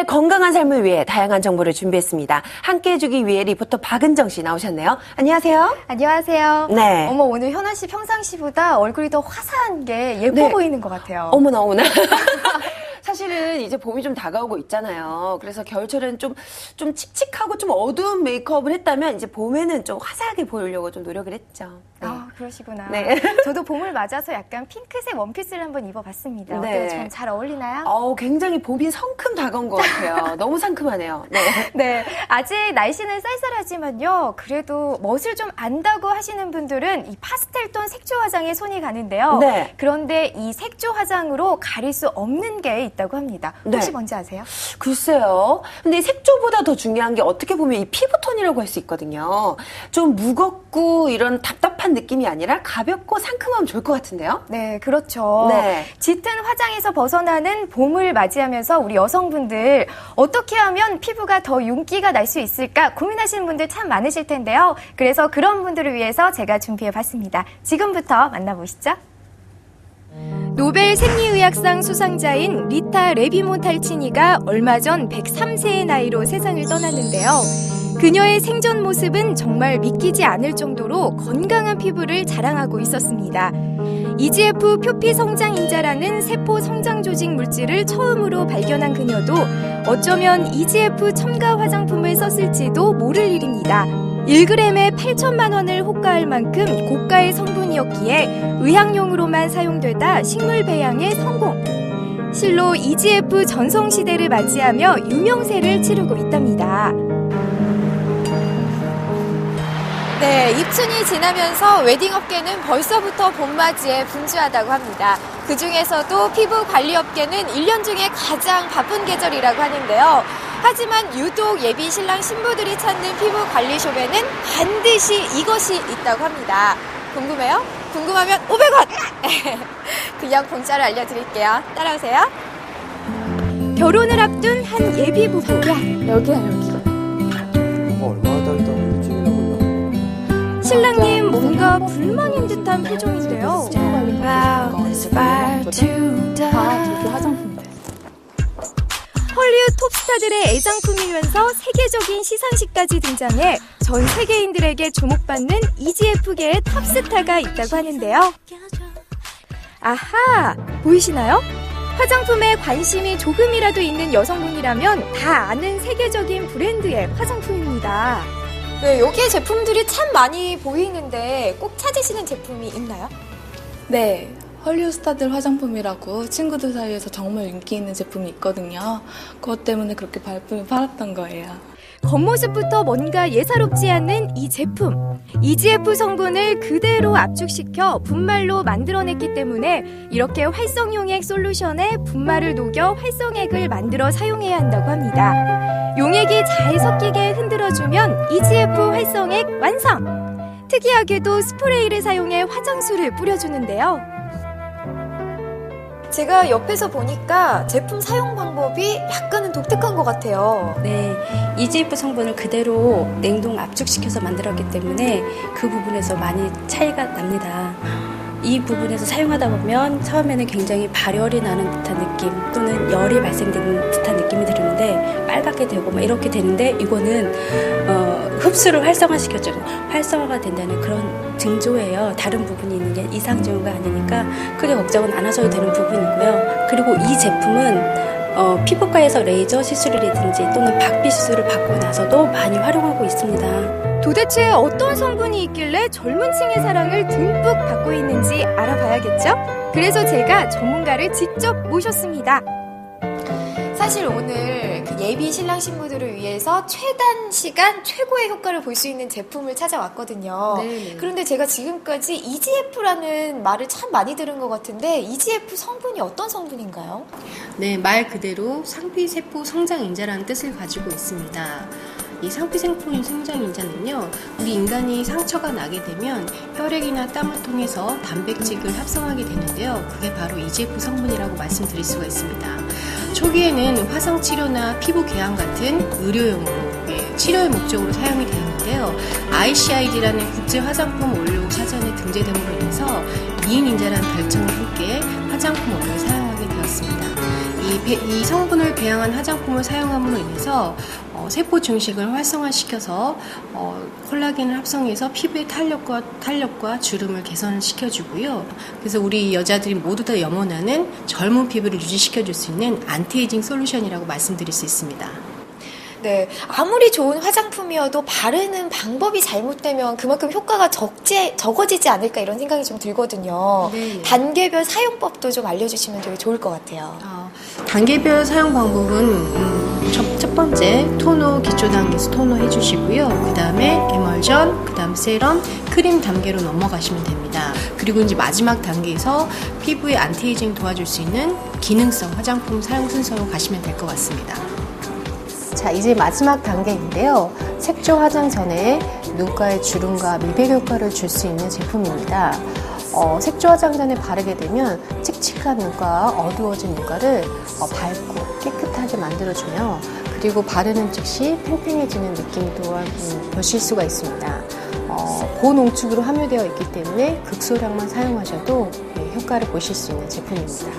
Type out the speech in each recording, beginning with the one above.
건강한 삶을 위해 다양한 정보를 준비했습니다. 함께 해주기 위해 리포터 박은정 씨 나오셨네요. 안녕하세요. 안녕하세요. 네. 어머, 오늘 현아 씨 평상시보다 얼굴이 더 화사한 게 예뻐 네. 보이는 것 같아요. 어머나, 어머나. 사실은 이제 봄이 좀 다가오고 있잖아요. 그래서 겨울철에는 좀 칙칙하고 좀 어두운 메이크업을 했다면 이제 봄에는 좀 화사하게 보이려고 좀 노력을 했죠. 네. 아, 그러시구나. 네. 저도 봄을 맞아서 약간 핑크색 원피스를 한번 입어봤습니다. 네. 어때요? 좀 잘 어울리나요? 굉장히 봄이 성큼 다가온 것 같아요. 너무 상큼하네요. 네. 네. 아직 날씨는 쌀쌀하지만요. 그래도 멋을 좀 안다고 하시는 분들은 이 파스텔톤 색조 화장에 손이 가는데요. 네. 그런데 이 색조 화장으로 가릴 수 없는 게 있다고 합니다. 혹시 네. 뭔지 아세요? 글쎄요. 근데 이 색조보다 더 중요한 게 어떻게 보면 이 피부톤이라고 할 수 있거든요. 좀 무겁고 이런 답답한 느낌이 아니라 가볍고 상큼하면 좋을 것 같은데요? 네, 그렇죠. 네. 짙은 화장에서 벗어나는 봄을 맞이하면서 우리 여성분들 어떻게 하면 피부가 더 윤기가 날 수 있을까 고민하시는 분들 참 많으실 텐데요. 그래서 그런 분들을 위해서 제가 준비해봤습니다. 지금부터 만나보시죠. 노벨 생리의학상 수상자인 리타 레비몬탈치니가 얼마 전 103세의 나이로 세상을 떠났는데요. 그녀의 생전 모습은 정말 믿기지 않을 정도로 건강한 피부를 자랑하고 있었습니다. EGF 표피 성장인자라는 세포 성장 조직 물질을 처음으로 발견한 그녀도 어쩌면 EGF 첨가 화장품을 썼을지도 모를 일입니다. 1g에 8천만 원을 호가할 만큼 고가의 성분이었기에 의학용으로만 사용되다 식물 배양에 성공. 실로 EGF 전성시대를 맞이하며 유명세를 치르고 있답니다. 네, 입춘이 지나면서 웨딩업계는 벌써부터 봄맞이에 분주하다고 합니다. 그중에서도 피부 관리업계는 1년 중에 가장 바쁜 계절이라고 하는데요. 하지만 유독 예비 신랑 신부들이 찾는 피부 관리숍에는 반드시 이것이 있다고 합니다. 궁금해요? 궁금하면 500원! 그냥 공짜로 알려드릴게요. 따라오세요. 결혼을 앞둔 한 예비 부부. 여기야, 여기. 얼마나 달다. 신랑님 뭔가 불만인 듯한 표정인데요. 헐리우드 톱스타들의 애장품이면서 세계적인 시상식까지 등장해 전 세계인들에게 주목받는 EGF계의 탑스타가 있다고 하는데요. 아하, 보이시나요? 화장품에 관심이 조금이라도 있는 여성분이라면 다 아는 세계적인 브랜드의 화장품입니다. 네, 여기에 제품들이 참 많이 보이는데 꼭 찾으시는 제품이 있나요? 네, 헐리우드 스타들 화장품이라고 친구들 사이에서 정말 인기 있는 제품이 있거든요. 그것 때문에 그렇게 발품을 팔았던 거예요. 겉모습부터 뭔가 예사롭지 않는 이 제품. EGF 성분을 그대로 압축시켜 분말로 만들어냈기 때문에 이렇게 활성용액 솔루션에 분말을 녹여 활성액을 만들어 사용해야 한다고 합니다. 용액이 잘 섞이게 흔들어주면 EGF 활성액 완성! 특이하게도 스프레이를 사용해 화장수를 뿌려주는데요. 제가 옆에서 보니까 제품 사용 방법이 약간은 독특한 것 같아요. 네, EGF 성분을 그대로 냉동 압축시켜서 만들었기 때문에 그 부분에서 많이 차이가 납니다. 이 부분에서 사용하다 보면 처음에는 굉장히 발열이 나는 듯한 느낌 또는 열이 발생되는 듯한 느낌이 들었는데 빨갛게 되고 막 이렇게 되는데 이거는 흡수를 활성화시켜주는 활성화가 된다는 그런 징조예요. 다른 부분이 있는 게 이상 징후가 아니니까 크게 걱정은 안 하셔도 되는 부분이고요. 그리고 이 제품은 피부과에서 레이저 시술이라든지 또는 박피 시술을 받고 나서도 많이 활용하고 있습니다. 도대체 어떤 성분이 있길래 젊은 층의 사랑을 듬뿍 받고 있는지 알아봐야겠죠? 그래서 제가 전문가를 직접 모셨습니다. 사실 오늘 그 예비 신랑 신부들을 위해서 최단 시간 최고의 효과를 볼 수 있는 제품을 찾아왔거든요. 네네. 그런데 제가 지금까지 EGF라는 말을 참 많이 들은 것 같은데 EGF 성분이 어떤 성분인가요? 네, 말 그대로 상피세포 성장인자라는 뜻을 가지고 있습니다. 이 상피세포 성장인자는요, 우리 인간이 상처가 나게 되면 혈액이나 땀을 통해서 단백질을 합성하게 되는데요. 그게 바로 EGF 성분이라고 말씀드릴 수가 있습니다. 초기에는 화상치료나 피부 개양 같은 의료용으로 치료의 목적으로 사용이 되었는데요. ICID라는 국제 화장품 원료 사전에 등재됨으로 인해서 미인인자라는 별칭과 함께 화장품 원료를 사용하게 되었습니다. 이 성분을 배양한 화장품을 사용함으로 인해서 세포 증식을 활성화시켜서 콜라겐을 합성해서 피부의 탄력과 주름을 개선시켜주고요. 그래서 우리 여자들이 모두 다 염원하는 젊은 피부를 유지시켜줄 수 있는 안티에이징 솔루션이라고 말씀드릴 수 있습니다. 네, 아무리 좋은 화장품이어도 바르는 방법이 잘못되면 그만큼 효과가 적어지지 않을까 이런 생각이 좀 들거든요. 네. 단계별 사용법도 좀 알려주시면 되게 좋을 것 같아요. 단계별 사용 방법은 첫 번째 토너 기초 단계에서 토너 해주시고요. 그 다음에 에멀전, 그 다음 세럼, 크림 단계로 넘어가시면 됩니다. 그리고 이제 마지막 단계에서 피부의 안티에이징 도와줄 수 있는 기능성 화장품 사용 순서로 가시면 될 것 같습니다. 자, 이제 마지막 단계인데요. 색조 화장 전에 눈가에 주름과 미백 효과를 줄 수 있는 제품입니다. 색조 화장 전에 바르게 되면 칙칙한 눈가, 어두워진 눈가를 밝고 깨끗하게 만들어주며 그리고 바르는 즉시 팽팽해지는 느낌 또한 보실 수가 있습니다. 고농축으로 함유되어 있기 때문에 극소량만 사용하셔도 효과를 보실 수 있는 제품입니다.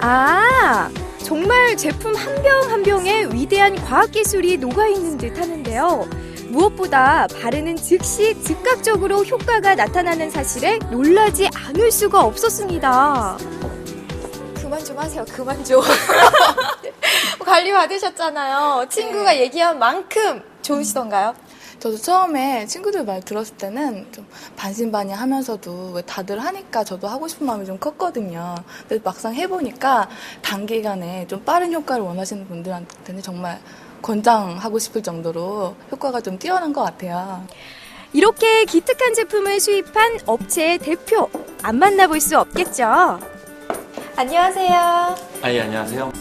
아, 정말 제품 한 병 한 병에 위대한 과학기술이 녹아있는 듯 하는데요. 무엇보다 바르는 즉시 즉각적으로 효과가 나타나는 사실에 놀라지 않을 수가 없었습니다. 그만 좀 하세요. 그만 좀. 관리 받으셨잖아요. 친구가 얘기한 만큼 좋으시던가요? 저도 처음에 친구들 말 들었을 때는 좀 반신반의하면서도 왜 다들 하니까 저도 하고 싶은 마음이 좀 컸거든요. 근데 막상 해보니까 단기간에 좀 빠른 효과를 원하시는 분들한테는 정말 권장하고 싶을 정도로 효과가 좀 뛰어난 것 같아요. 이렇게 기특한 제품을 수입한 업체의 대표, 안 만나볼 수 없겠죠? 안녕하세요. 예, 안녕하세요.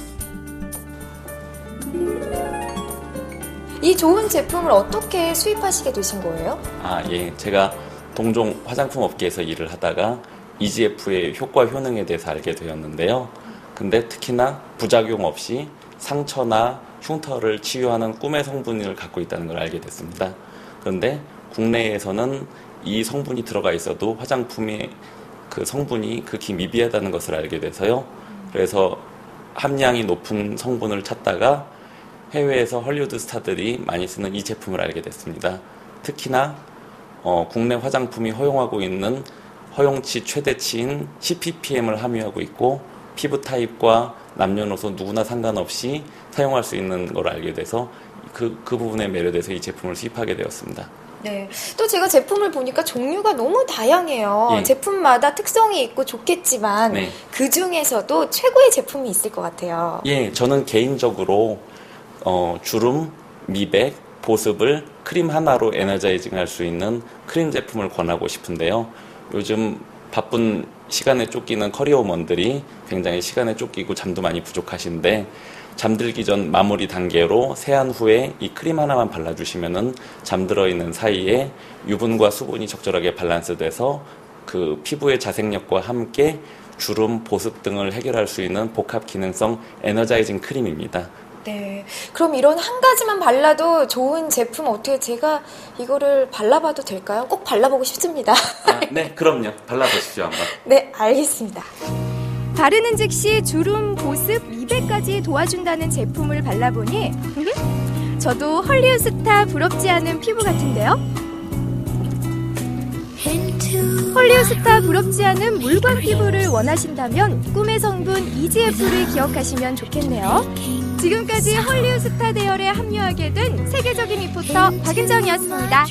이 좋은 제품을 어떻게 수입하시게 되신 거예요? 예. 제가 동종 화장품 업계에서 일을 하다가 EGF의 효과 효능에 대해서 알게 되었는데요. 근데 특히나 부작용 없이 상처나 흉터를 치유하는 꿈의 성분을 갖고 있다는 걸 알게 됐습니다. 그런데 국내에서는 이 성분이 들어가 있어도 화장품의 그 성분이 극히 미비하다는 것을 알게 돼서요. 그래서 함량이 높은 성분을 찾다가 해외에서 헐리우드 스타들이 많이 쓰는 이 제품을 알게 됐습니다. 특히나 국내 화장품이 허용하고 있는 허용치 최대치인 10ppm을 함유하고 있고 피부 타입과 남녀노소 누구나 상관없이 사용할 수 있는 걸 알게 돼서 그 부분에 매료돼서 이 제품을 수입하게 되었습니다. 네. 또 제가 제품을 보니까 종류가 너무 다양해요. 예. 제품마다 특성이 있고 좋겠지만 네. 그 중에서도 최고의 제품이 있을 것 같아요. 예, 저는 개인적으로 주름, 미백, 보습을 크림 하나로 에너자이징 할 수 있는 크림 제품을 권하고 싶은데요. 요즘 바쁜 시간에 쫓기는 커리어우먼들이 굉장히 시간에 쫓기고 잠도 많이 부족하신데 잠들기 전 마무리 단계로 세안 후에 이 크림 하나만 발라주시면은 잠들어 있는 사이에 유분과 수분이 적절하게 밸런스돼서 그 피부의 자생력과 함께 주름, 보습 등을 해결할 수 있는 복합 기능성 에너자이징 크림입니다. 네. 그럼 이런 한 가지만 발라도 좋은 제품 어떻게 제가 이거를 발라봐도 될까요? 꼭 발라보고 싶습니다. 네, 그럼요. 발라보십시오, 한번. 네, 알겠습니다. 바르는 즉시 주름, 보습, 미백까지 도와준다는 제품을 발라보니 저도 헐리우드 스타 부럽지 않은 피부 같은데요? 헐리우드 스타 부럽지 않은 물광 피부를 원하신다면 꿈의 성분 EGF를 기억하시면 좋겠네요. 지금까지 헐리우드 스타 대열에 합류하게 된 세계적인 리포터 박은정이었습니다.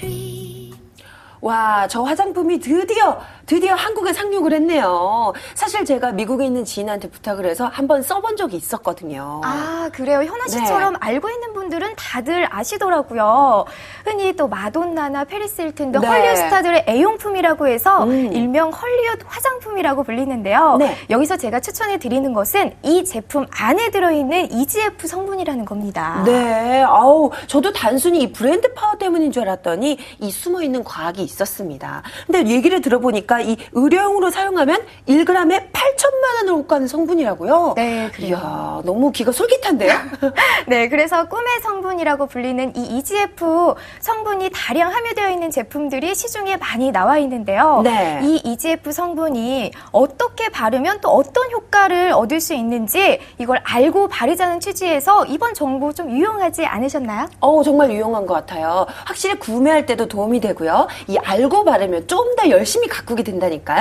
와, 저 화장품이 드디어 한국에 상륙을 했네요. 사실 제가 미국에 있는 지인한테 부탁을 해서 한번 써본 적이 있었거든요. 아, 그래요? 현아 씨처럼 알고 있는 분들은 다들 아시더라고요. 흔히 또 마돈나나 페리스 힐튼 등 네. 헐리우드 스타들의 애용품이라고 해서 일명 헐리우드 화장품이라고 불리는데요. 네. 여기서 제가 추천해 드리는 것은 이 제품 안에 들어있는 EGF 성분이라는 겁니다. 네, 저도 단순히 이 브랜드 파워 때문인 줄 알았더니 이 숨어있는 과학이 있었습니다. 근데 얘기를 들어보니까 이 의료용으로 사용하면 1g에 8천만 원을 호가하는 성분이라고요? 네, 그래요. 이야, 너무 귀가 솔깃한데요? 네, 그래서 꿈의 성분이라고 불리는 이 EGF 성분이 다량 함유되어 있는 제품들이 시중에 많이 나와 있는데요. 네. 이 EGF 성분이 어떻게 바르면 또 어떤 효과를 얻을 수 있는지 이걸 알고 바르자는 취지에서 이번 정보 좀 유용하지 않으셨나요? 정말 유용한 것 같아요. 확실히 구매할 때도 도움이 되고요. 이 알고 바르면 좀 더 열심히 가꾸게 된다니까요.